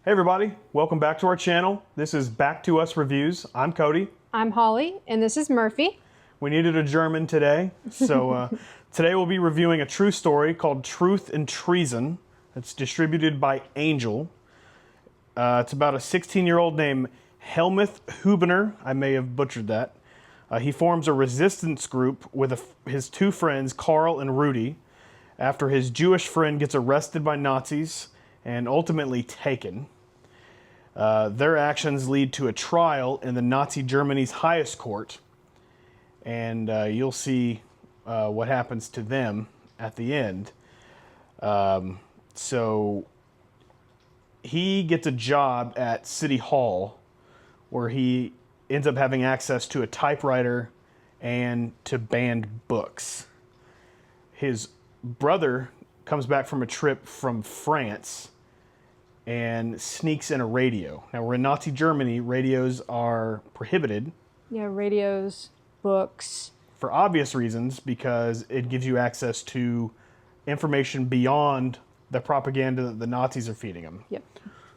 Hey everybody, welcome back to our channel. This is Back to Us Reviews. I'm Cody. I'm Holly, and this is Murphy. We needed a German today, so today we'll be reviewing a true story called Truth and Treason. It's distributed by Angel. It's about a 16-year-old named Helmuth Hübener. I may have butchered that. He forms a resistance group with his two friends, Carl and Rudy, after his Jewish friend gets arrested by Nazis and ultimately taken. Their actions lead to a trial in the Nazi Germany's highest court, and you'll see what happens to them at the end. So he gets a job at City Hall where he ends up having access to a typewriter and to banned books. His brother comes back from a trip from France and sneaks in a radio. Now, we're in Nazi Germany. Radios are prohibited. Yeah, radios, books. For obvious reasons, because it gives you access to information beyond the propaganda that the Nazis are feeding them. Yep.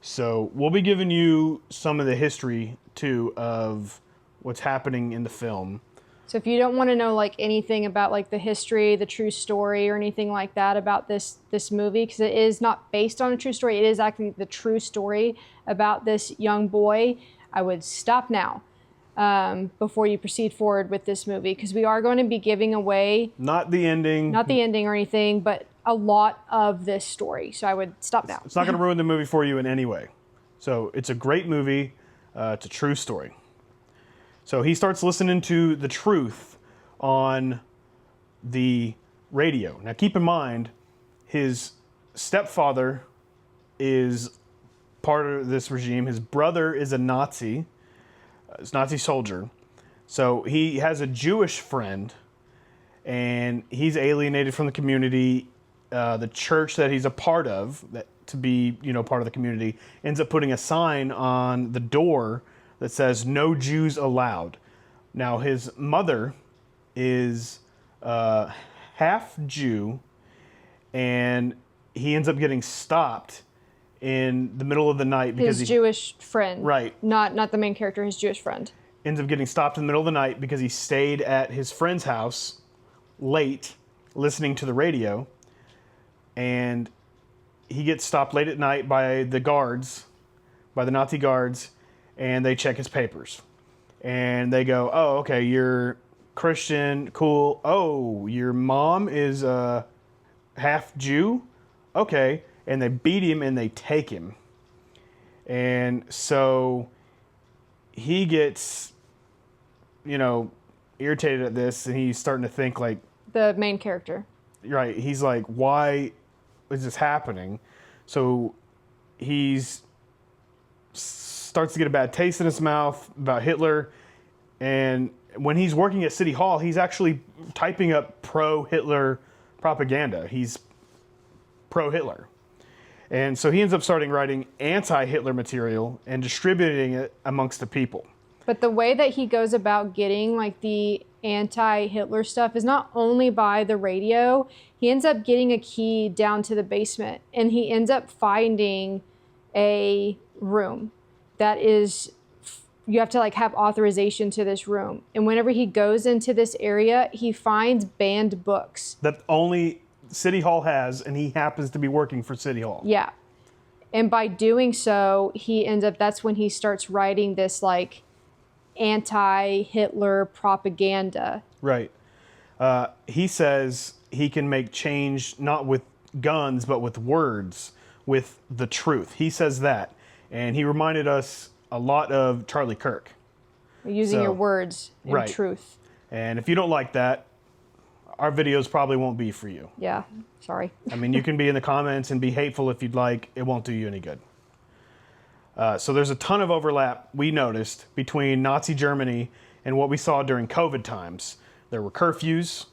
So we'll be giving you some of the history, too, of what's happening in the film. So if you don't want to know like anything about like the history, the true story, or anything like that about this movie, because it is not based on a true story, it is actually the true story about this young boy, I would stop now before you proceed forward with this movie, because we are going to be giving away not the ending or anything, but a lot of this story. So I would stop now. It's not going to ruin the movie for you in any way. So it's a great movie. It's a true story. So he starts listening to the truth on the radio. Now keep in mind, his stepfather is part of this regime. His brother is a Nazi, Nazi soldier. So he has a Jewish friend, and he's alienated from the community. The church that he's a part of, that to be part of the community, ends up putting a sign on the door that says "No Jews Allowed." Now his mother is half Jew, and he ends up getting stopped in the middle of the night because his Jewish friend, right? Not the main character, his Jewish friend ends up getting stopped in the middle of the night because he stayed at his friend's house late listening to the radio, and he gets stopped late at night by the guards, by the Nazi guards. And they check his papers. And they go, oh, okay, you're Christian, cool. Oh, your mom is half Jew? Okay. And they beat him and they take him. And so he gets, irritated at this, and he's starting to think like... The main character. Right. He's like, why is this happening? So he's... starts to get a bad taste in his mouth about Hitler, and when he's working at City Hall, he's actually typing up pro-Hitler propaganda. He's pro-Hitler. And so he ends up starting writing anti-Hitler material and distributing it amongst the people. But the way that he goes about getting like the anti-Hitler stuff is not only by the radio. He ends up getting a key down to the basement, and he ends up finding a room that is, you have to like have authorization to this room. And whenever he goes into this area, he finds banned books. That only City Hall has, and he happens to be working for City Hall. Yeah. And by doing so, he ends up, that's when he starts writing this like anti-Hitler propaganda. Right. He says he can make change not with guns, but with words, with the truth. He says that. And he reminded us a lot of Charlie Kirk. Using your words and right. truth. And if you don't like that, our videos probably won't be for you. Yeah, sorry. I mean, you can be in the comments and be hateful if you'd like. It won't do you any good. So there's a ton of overlap, we noticed, between Nazi Germany and what we saw during COVID times. There were curfews.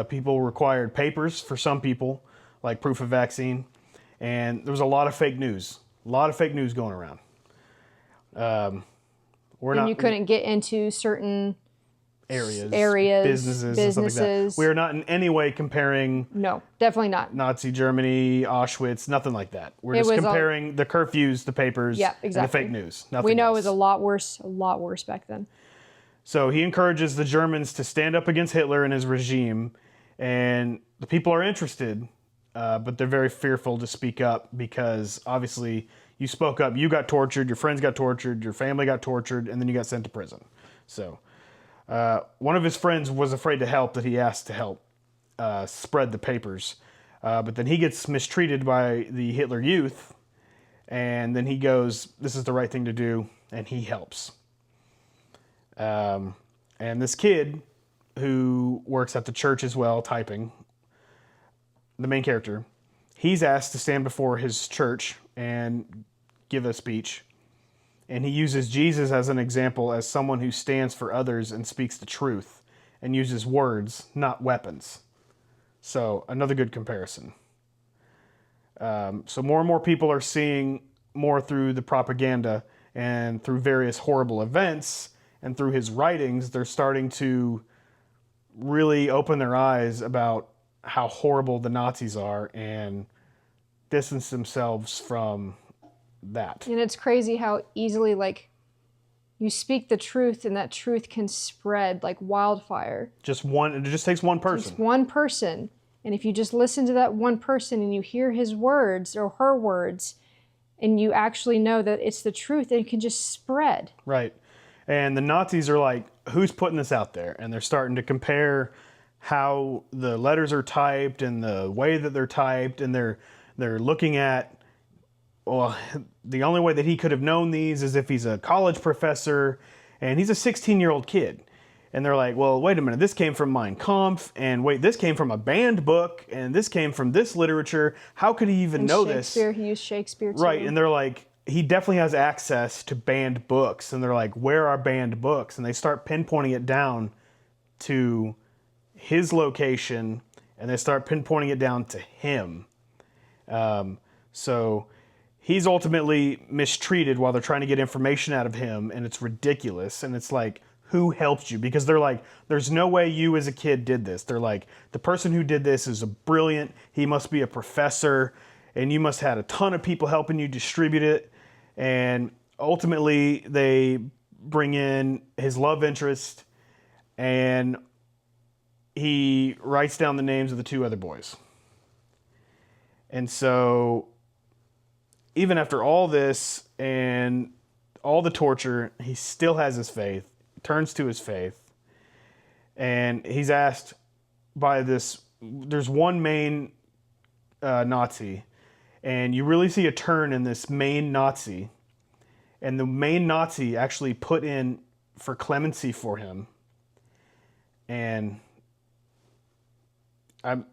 People required papers for some people, like proof of vaccine. And there was a lot of fake news. A lot of fake news going around. You couldn't get into certain areas, businesses. and stuff like that. We are not in any way comparing. No, definitely not. Nazi Germany, Auschwitz, nothing like that. We're just comparing the curfews, the papers, and the fake news. Nothing we know else. it was a lot worse back then. So he encourages the Germans to stand up against Hitler and his regime, and the people are interested, but they're very fearful to speak up because obviously you spoke up, you got tortured, your friends got tortured, your family got tortured, and then you got sent to prison. So one of his friends was afraid to help, that he asked to help spread the papers. But then he gets mistreated by the Hitler Youth, and then he goes, this is the right thing to do, and he helps. And this kid who works at the church as well, typing, the main character, he's asked to stand before his church and give a speech. And he uses Jesus as an example, as someone who stands for others and speaks the truth and uses words, not weapons. So another good comparison. So more and more people are seeing more through the propaganda and through various horrible events, and through his writings, they're starting to really open their eyes about how horrible the Nazis are and distance themselves from that. And it's crazy how easily, like, you speak the truth and that truth can spread like wildfire. It just takes one person. It's one person. And if you just listen to that one person and you hear his words or her words, and you actually know that it's the truth, it can just spread. Right. And the Nazis are like, who's putting this out there? And they're starting to compare how the letters are typed and the way that they're typed, and they're looking at, well, the only way that he could have known these is if he's a college professor, and he's a 16-year-old kid. And they're like, well, wait a minute, this came from Mein Kampf, and wait, this came from a banned book, and this came from this literature. How could he even know this? Shakespeare, he used Shakespeare too. Right, and they're like, he definitely has access to banned books. And they're like, where are banned books? And they start pinpointing it down to his location, and they start pinpointing it down to him. So he's ultimately mistreated while they're trying to get information out of him, and it's ridiculous. And it's like, who helped you? Because they're like, there's no way you as a kid did this. They're like, the person who did this is brilliant. He must be a professor, and you must have had a ton of people helping you distribute it. And ultimately, they bring in his love interest, and he writes down the names of the two other boys. And so, even after all this and all the torture, he still has his faith, turns to his faith, and he's asked by this, there's one main Nazi, and you really see a turn in this main Nazi, and the main Nazi actually put in for clemency for him, and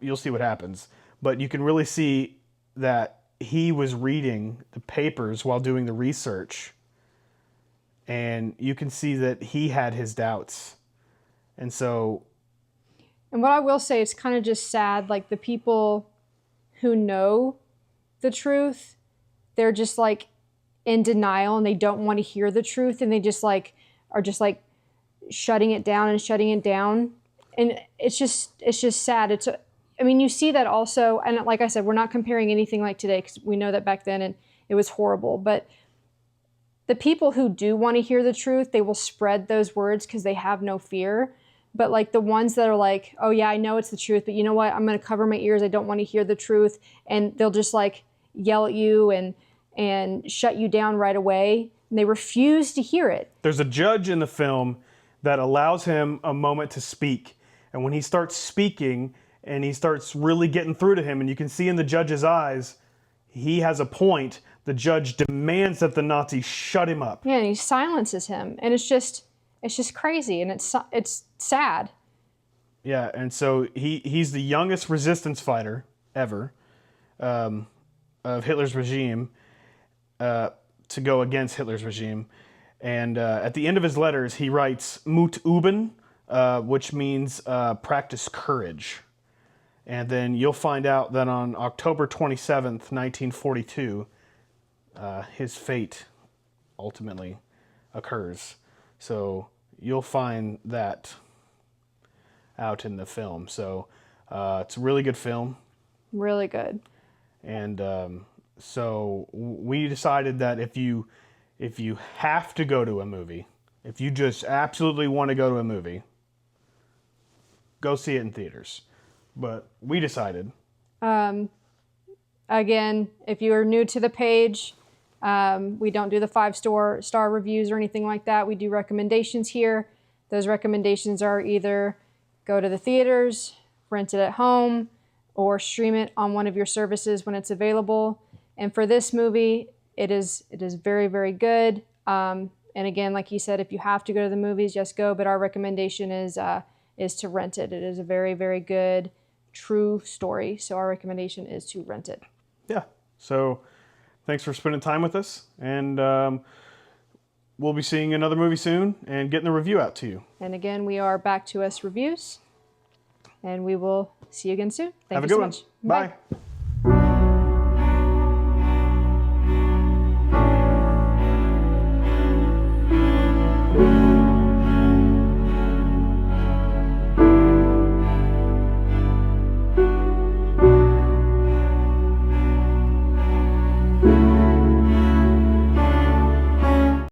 you'll see what happens, but you can really see that he was reading the papers while doing the research, and you can see that he had his doubts. And so... And what I will say, it's kind of just sad, like the people who know the truth, they're just like in denial, and they don't want to hear the truth, and they just like are just like shutting it down and shutting it down. And it's just sad. I mean, you see that also, and like I said, we're not comparing anything like today, because we know that back then and it was horrible, but the people who do want to hear the truth, they will spread those words because they have no fear. But like the ones that are like, oh yeah, I know it's the truth, but you know what? I'm going to cover my ears. I don't want to hear the truth. And they'll just like yell at you and shut you down right away. And they refuse to hear it. There's a judge in the film that allows him a moment to speak. And when he starts speaking and he starts really getting through to him, and you can see in the judge's eyes, he has a point. The judge demands that the Nazi shut him up. Yeah, and he silences him. And it's just crazy, and it's sad. Yeah, and so he's the youngest resistance fighter ever of Hitler's regime to go against Hitler's regime. And at the end of his letters, he writes Mut üben, which means practice courage. And then you'll find out that on October 27th, 1942, his fate ultimately occurs. So you'll find that out in the film. So it's a really good film. Really good. And so we decided that if you have to go to a movie, if you just absolutely want to go to a movie, go see it in theaters. But we decided. Again, if you are new to the page, we don't do the 5-star reviews or anything like that. We do recommendations here. Those recommendations are either go to the theaters, rent it at home, or stream it on one of your services when it's available. And for this movie, it is very, very good. And again, like you said, if you have to go to the movies, just go. But our recommendation is to rent it. It is a very, very good, true story. So our recommendation is to rent it. Yeah. So thanks for spending time with us. And we'll be seeing another movie soon and getting the review out to you. And again, we are Back to Us Reviews. And we will see you again soon. Thank Have you a good so one. much. Bye.